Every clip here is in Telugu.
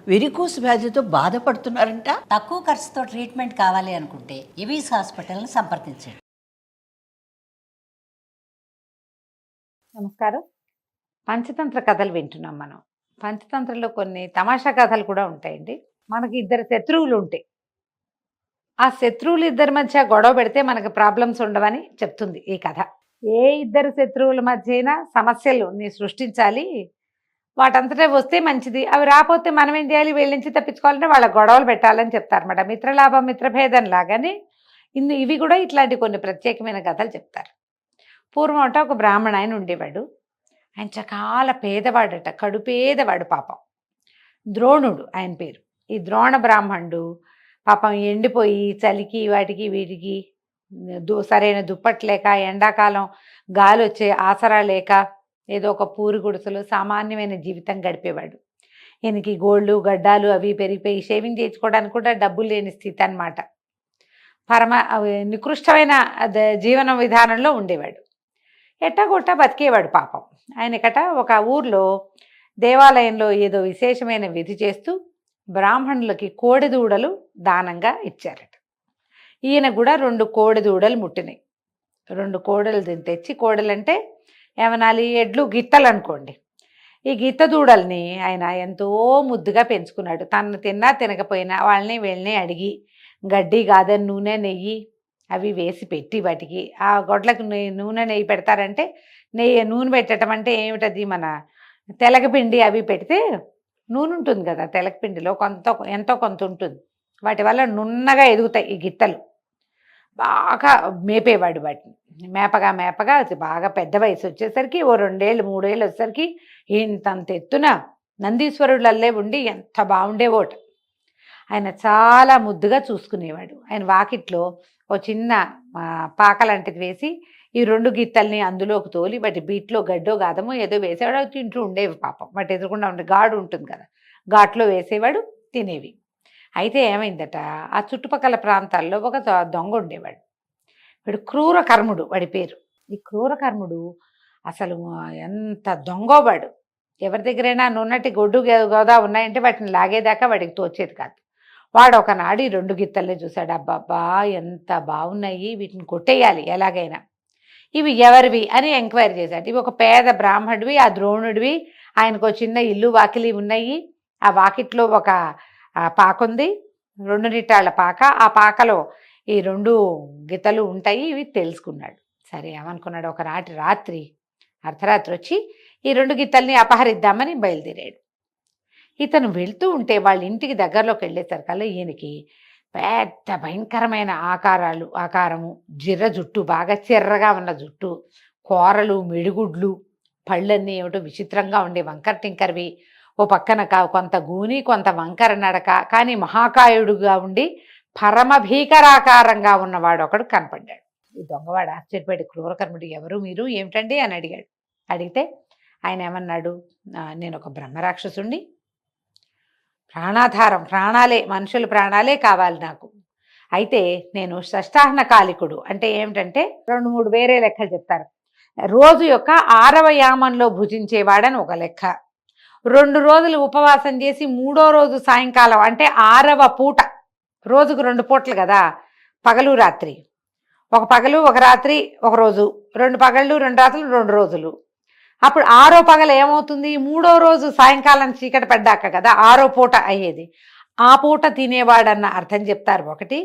వెరికోస్ వ్యాధితో బాధపడుతున్నారంట. తక్కువ ఖర్చుతో ట్రీట్మెంట్ కావాలి అనుకుంటే ఎవిస్ హాస్పిటల్ని సంప్రదించండి. నమస్కారం. పంచతంత్ర కథలు వింటున్నాం మనం. పంచతంత్రలో కొన్ని తమాషా కథలు కూడా ఉంటాయండి. మనకి ఇద్దరు శత్రువులు ఉంటాయి. ఆ శత్రువులు ఇద్దరి మధ్య గొడవ పెడితే మనకు ప్రాబ్లమ్స్ ఉండవని చెప్తుంది ఈ కథ. ఏ ఇద్దరు శత్రువుల మధ్య అయినా సమస్యలు సృష్టించాలి, వాటంతటే వస్తే మంచిది. అవి రాకపోతే మనం ఏం చేయాలి, వీళ్ళ నుంచి తప్పించుకోవాలంటే వాళ్ళ గొడవలు పెట్టాలని చెప్తారన్నమాట. మిత్రలాభం మిత్రభేదం లాగానే ఇవి కూడా ఇట్లాంటి కొన్ని ప్రత్యేకమైన కథలు చెప్తారు. పూర్వం అంటే ఒక బ్రాహ్మణ ఆయన ఉండేవాడు. ఆయన చాలా పేదవాడట, కడుపేదవాడు పాపం. ద్రోణుడు ఆయన పేరు. ఈ ద్రోణ బ్రాహ్మణుడు పాపం ఎండిపోయి చలికి వాటికి వీటికి సరైన దుప్పట్లు లేక, ఎండాకాలం గాలి వచ్చే ఆసరా లేక ఏదో ఒక పూరి గుడిసెలో సామాన్యమైన జీవితం గడిపేవాడు. ఈయనకి గోళ్ళు గడ్డాలు అవి పెరిగిపోయి షేవింగ్ చేయించుకోవడానికి కూడా డబ్బులు లేని స్థితి అన్నమాట. నికృష్టమైన జీవన విధానంలో ఉండేవాడు. ఎట్టగొట్ట బతికేవాడు పాపం. ఆయనకట ఒక ఊర్లో దేవాలయంలో ఏదో విశేషమైన విధి చేస్తూ బ్రాహ్మణులకి కోడెదూడలు దానంగా ఇచ్చారట. ఈయన కూడా 2 కోడెదూడలు ముట్టినాయి. 2 కోడలు తెచ్చి, కోడలంటే ఏమనాలి, ఎడ్లు గిత్తలు అనుకోండి. ఈ గిత్త దూడల్ని ఆయన ఎంతో ముద్దుగా పెంచుకున్నాడు. తను తిన్నా తినకపోయినా వాళ్ళని వీళ్ళని అడిగి గడ్డి గాదని నూనె నెయ్యి అవి వేసి పెట్టి, వాటికి ఆ గొడ్లకు నూనె నెయ్యి పెడతారంటే, నూనె పెట్టడం అంటే ఏమిటది, మన తెలగపిండి అవి పెడితే నూనె ఉంటుంది కదా, తెలగపిండిలో ఎంతో కొంత ఉంటుంది. వాటి వల్ల నున్నగా ఎదుగుతాయి ఈ గిత్తలు. బాగా మేపేవాడు వాటిని. మేపగా అది బాగా పెద్ద వయసు వచ్చేసరికి, ఓ 2 ఏళ్ళు 3 ఏళ్ళు వచ్చేసరికి ఇంతంత ఎత్తున నందీశ్వరుళ్ళల్లే ఉండి ఎంత బాగుండేవోట. ఆయన చాలా ముద్దుగా చూసుకునేవాడు. ఆయన వాకిట్లో ఓ చిన్న పాకలాంటిది వేసి ఈ 2 గిత్తల్ని అందులోకి తోలి వాటి బీట్లో గడ్డో గాదమో ఏదో వేసేవాడు. అవి తింటూ ఉండేవి పాపం. వాటి ఎదురుకుండా ఉండే గాడు ఉంటుంది కదా, ఘాట్లో వేసేవాడు, తినేవి. అయితే ఏమైందట, ఆ చుట్టుపక్కల ప్రాంతాల్లో ఒక దొంగ ఉండేవాడు. వాడు క్రూరకర్ముడు, వాడి పేరు. ఈ క్రూరకర్ముడు అసలు ఎంత దొంగోవాడు. ఎవరి దగ్గరైనా నున్నటి గొడ్డు గోదా ఉన్నాయంటే వాటిని లాగేదాకా వాడికి తోచేది కాదు. వాడు ఒకనాడు ఈ 2 గిత్తల్ని చూశాడు. అబ్బాబ్బా ఎంత బాగున్నాయి, వీటిని కొట్టేయాలి ఎలాగైనా, ఇవి ఎవరివి అని ఎంక్వైరీ చేశాడు. ఇవి ఒక పేద బ్రాహ్మణుడివి, ఆ ద్రోణుడివి. ఆయనకు చిన్న ఇల్లు వాకిలి ఉన్నాయి. ఆ వాకిట్లో ఒక పాకుంది, 2 నిట్టాళ్ళ పాక. ఆ పాకలో ఈ 2 గిత్తలు ఉంటాయి. ఇవి తెలుసుకున్నాడు. సరే ఏమనుకున్నాడు, ఒకనాటి రాత్రి అర్ధరాత్రి వచ్చి ఈ 2 గిత్తల్ని అపహరిద్దామని బయలుదేరాడు. ఇతను వెళ్తూ ఉంటే వాళ్ళ ఇంటికి దగ్గరలోకి వెళ్ళేసరికల్లా ఈయనకి పెద్ద భయంకరమైన ఆకారము, జిర్ర జుట్టు, బాగా చిర్రగా ఉన్న జుట్టు, కూరలు, మెడిగుడ్లు, పళ్ళన్నీ ఏమిటో విచిత్రంగా ఉండే వంకర టింకర్వి, ఓ పక్కన కొంత గూని కొంత వంకర నడక, కానీ మహాకాయుడుగా ఉండి పరమ భీకరాకారంగా ఉన్నవాడు ఒకడు కనపడ్డాడు. ఈ దొంగవాడు ఆశ్చర్యపడి, క్రూరకర్ముడు ఎవరు మీరు, ఏమిటండి అని అడిగాడు. అడిగితే ఆయన ఏమన్నాడు, నేను ఒక బ్రహ్మరాక్షసుణ్ణి, ప్రాణాధారం, ప్రాణాలే, మనుషుల ప్రాణాలే కావాలి నాకు. అయితే నేను షష్టాహ్న కాలికుడు అంటే ఏమిటంటే 2-3 వేరే లెక్కలు చెప్తారు. రోజు యొక్క 6వ యామంలో భుజించేవాడని ఒక లెక్క. 2 రోజులు ఉపవాసం చేసి 3వ రోజు సాయంకాలం అంటే 6వ పూట, రోజుకు 2 పూటలు కదా, పగలు రాత్రి, ఒక పగలు ఒక రాత్రి ఒక రోజు, 2 పగళ్ళు 2 రాత్రులు 2 రోజులు. అప్పుడు 6వ పగలు ఏమవుతుంది, 3వ రోజు సాయంకాలం చీకటి పడ్డాక కదా 6వ పూట అయ్యేది. ఆ పూట తినేవాడన్న అర్థం చెప్తారు ఒకటి.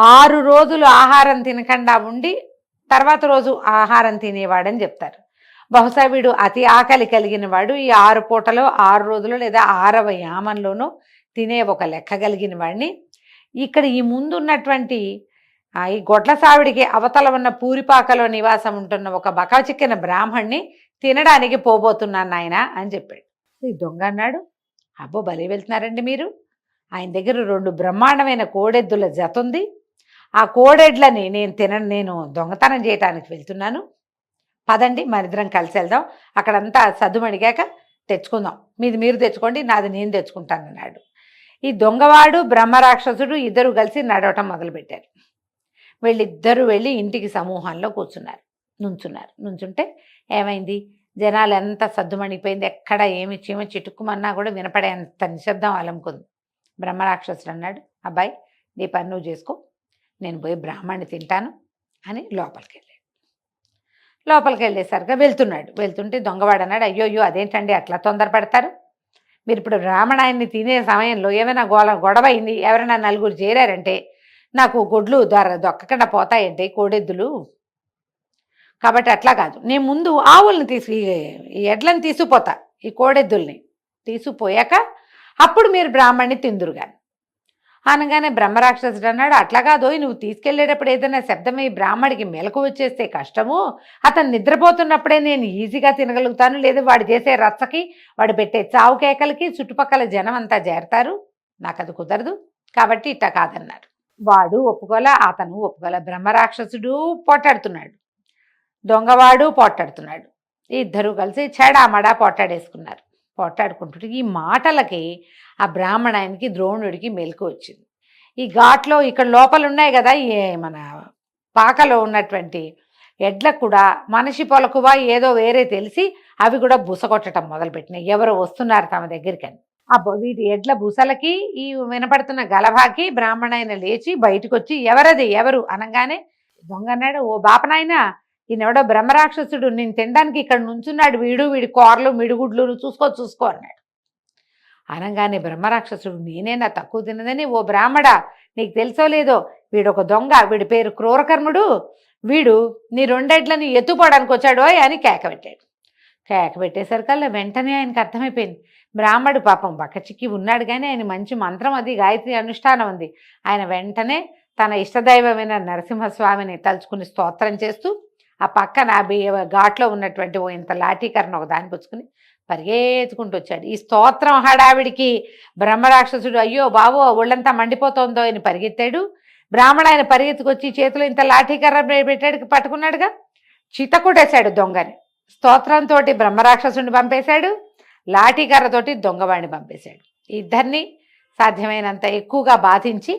6 రోజులు ఆహారం తినకుండా ఉండి తర్వాత రోజు ఆహారం తినేవాడని చెప్తారు. బహుశా వీడు అతి ఆకలి కలిగిన వాడు. ఈ 6 పూటలో 6 రోజులు లేదా 6వ యామంలోనూ తినే ఒక లెక్క కలిగిన వాడిని. ఇక్కడ ఈ ముందున్నటువంటి ఈ గొడ్ల సావిడికి అవతల ఉన్న పూరిపాకలో నివాసం ఉంటున్న ఒక బకాచిక్కిన బ్రాహ్మణ్ణి తినడానికి పోబోతున్నాను నాయన అని చెప్పాడు. ఈ దొంగ అన్నాడు, అబ్బో భలే వెళ్తున్నారండి మీరు, ఆయన దగ్గర 2 బ్రహ్మాండమైన కోడెద్దుల జత ఉంది. ఆ కోడెడ్లని నేను దొంగతనం చేయటానికి వెళ్తున్నాను, పదండి మరిద్దరం కలిసి వెళ్దాం, అక్కడంతా సద్దుమడిగాక తెచ్చుకుందాం, మీది మీరు తెచ్చుకోండి, నాది నేను తెచ్చుకుంటాను అన్నాడు. ఈ దొంగవాడు బ్రహ్మరాక్షసుడు ఇద్దరు కలిసి నడవటం మొదలుపెట్టారు. వీళ్ళిద్దరూ వెళ్ళి ఇంటికి సమూహంలో నుంచున్నారు. నుంచుంటే ఏమైంది, జనాలు ఎంత సద్దుమణిపోయింది, ఎక్కడ ఏమి చీమ చిటుక్కుమన్నా కూడా వినపడేంత నిశ్శబ్దం అలముకుంది. బ్రహ్మరాక్షసుడు అన్నాడు, అబ్బాయి నీ పని నువ్వు చేసుకో, నేను పోయి బ్రాహ్మణ్ణి తింటాను అని లోపలికి వెళ్ళేసరిగా వెళ్తుంటే దొంగవాడు అన్నాడు, అయ్యోయ్యో అదేంటండి అట్లా తొందరపడతారు, మీరు ఇప్పుడు బ్రాహ్మణాయన్ని తినే సమయంలో ఏమైనా గొడవ అయింది, ఎవరైనా నలుగురు చేరారంటే నాకు గొడ్లు దొక్కకుండా పోతాయంటే కోడెద్దులు, కాబట్టి అట్లా కాదు, నేను ముందు ఆవుల్ని ఈ ఎడ్లను తీసుకుపోతా, ఈ కోడెద్దుల్ని తీసుకుపోయాక అప్పుడు మీరు బ్రాహ్మణ్ణి తిందురుగాని అనగానే బ్రహ్మరాక్షసుడు అన్నాడు, అట్లా కాదు, నువ్వు తీసుకెళ్లేటప్పుడు ఏదైనా శబ్దమై బ్రాహ్మడికి మెలకు వచ్చేస్తే కష్టము, అతను నిద్రపోతున్నప్పుడే నేను ఈజీగా తినగలుగుతాను, లేదు వాడు చేసే రచ్చకి వాడు పెట్టే చావు కేకలకి చుట్టుపక్కల జనం అంతా చేరతారు, నాకు అది కుదరదు, కాబట్టి ఇట్ట కాదన్నారు. వాడు అతను ఒప్పుకోలే. బ్రహ్మరాక్షసుడు పోటాడుతున్నాడు, దొంగవాడు పోటాడుతున్నాడు, ఇద్దరు కలిసి చెడామడా పోటాడుకుంటుంటే ఈ మాటలకి ఆ బ్రాహ్మణాయనికి ద్రోణుడికి మెలకు వచ్చింది. ఈ ఘాట్లో ఇక్కడ లోపల ఉన్నాయి కదా మన పాకలో ఉన్నటువంటి ఎడ్లకు కూడా మనిషి పొలకువా ఏదో వేరే తెలిసి అవి కూడా బుసకొట్టడం మొదలుపెట్టినాయి, ఎవరో వస్తున్నారు తమ దగ్గరికి అని. వీటి ఎడ్ల బుసలకి ఈ వినపడుతున్న గలభాకి బ్రాహ్మణాయన లేచి బయటకు వచ్చి ఎవరు అనగానే దొంగ అన్నాడు, ఓ బాపనాయన, ఈయనెవడో బ్రహ్మరాక్షసుడు, నేను తినడానికి ఇక్కడ నుంచున్నాడు, వీడి కూరలు మిడిగుడ్లు చూసుకో అన్నాడు. అనగానే బ్రహ్మరాక్షసుడు, నేనేనా తక్కువ తిన్నదని, ఓ బ్రాహ్మడా నీకు తెలుసో లేదో, వీడొక దొంగ, వీడి పేరు క్రూరకర్ముడు, వీడు నీ రెండెడ్లని ఎత్తుపోవడానికి వచ్చాడో అని కేక పెట్టేసరికల్లా వెంటనే ఆయనకు అర్థమైపోయింది, బ్రాహ్మడు పాపం బక్కచిక్కి ఉన్నాడు కానీ ఆయన మంచి మంత్రం అది గాయత్రి అనుష్ఠానం ఉంది. ఆయన వెంటనే తన ఇష్టదైవమైన నరసింహస్వామిని తలుచుకుని స్తోత్రం చేస్తూ ఆ పక్కన ఘాట్లో ఉన్నటువంటి ఓ ఇంత లాఠీకరణ ఒక దాన్ని పుచ్చుకుని పరిగెత్తుకుంటూ వచ్చాడు. ఈ స్తోత్రం హడావిడికి బ్రహ్మరాక్షసుడు అయ్యో బాబో ఒళ్ళంతా మండిపోతుందో అని పరిగెత్తాడు. బ్రాహ్మణ పరిగెత్తుకొచ్చి చేతిలో ఇంత లాఠీకర్ర పెట్టాడు, పట్టుకున్నాడుగా, చితకుడేశాడు దొంగని. స్తోత్రంతో బ్రహ్మరాక్షసుని పంపేశాడు, లాఠీకర్రతోటి దొంగవాడిని పంపేశాడు. ఇద్దరిని సాధ్యమైనంత ఎక్కువగా బాధించి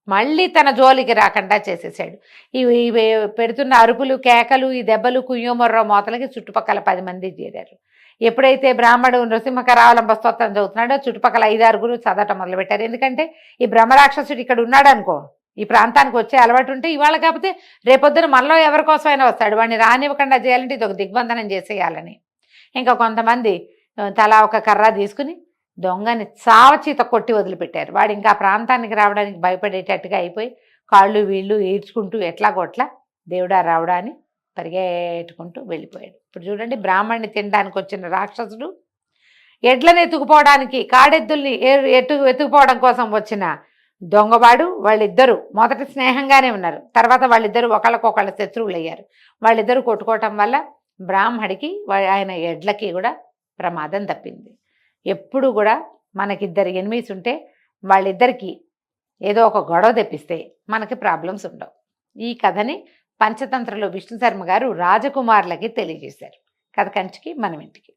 మళ్ళీ తన జోలికి రాకుండా చేసేసాడు. ఇవి పెడుతున్న అరుపులు కేకలు ఈ దెబ్బలు కుయ్యోమర్రో మోతలకి చుట్టుపక్కల 10 మంది చేరారు. ఎప్పుడైతే బ్రాహ్మడు నృసింహకరావలంబ స్తోత్రం చదువుతున్నాడో చుట్టుపక్కల 5-6 చదవటం మొదలుపెట్టారు. ఎందుకంటే ఈ బ్రహ్మరాక్షసుడు ఇక్కడ ఉన్నాడు అనుకో, ఈ ప్రాంతానికి వచ్చే అలవాటు ఉంటే ఇవాళ కాకపోతే రేపొద్దున మనలో ఎవరి కోసమైనా వస్తాడు, వాడిని రానివ్వకుండా చేయాలంటే ఇది ఒక దిగ్బంధనం చేసేయాలని ఇంకా కొంతమంది తలా ఒక కర్ర తీసుకుని దొంగని చావచీత కొట్టి వదిలిపెట్టారు. వాడు ఇంకా ప్రాంతానికి రావడానికి భయపడేటట్టుగా అయిపోయి కాళ్ళు వీళ్ళు ఈడ్చుకుంటూ ఎట్లాగోట్లా దేవుడా రావడా అని పరిగెట్టుకుంటూ వెళ్ళిపోయాడు. ఇప్పుడు చూడండి, బ్రాహ్మణ్ణి తినడానికి వచ్చిన రాక్షసుడు ఎడ్లను ఎత్తుకుపోవడానికి కాడెద్దుల్ని ఎత్తుకుపోవడం కోసం వచ్చిన దొంగవాడు, వాళ్ళిద్దరూ మొదట స్నేహంగానే ఉన్నారు, తర్వాత వాళ్ళిద్దరూ ఒకళ్ళకొకళ్ళ శత్రువులు అయ్యారు. వాళ్ళిద్దరూ కొట్టుకోవటం వల్ల బ్రాహ్మడికి ఆయన ఎడ్లకి కూడా ప్రమాదం తప్పింది. ఎప్పుడు కూడా మనకిద్దరు ఎనిమీస్ ఉంటే వాళ్ళిద్దరికీ ఏదో ఒక గొడవ తెప్పిస్తే మనకి ప్రాబ్లమ్స్ ఉండవు. ఈ కథని పంచతంత్రలో విష్ణు శర్మ గారు రాజకుమారులకి తెలియజేశారు. కథ కంచికి మనం ఇంటికి.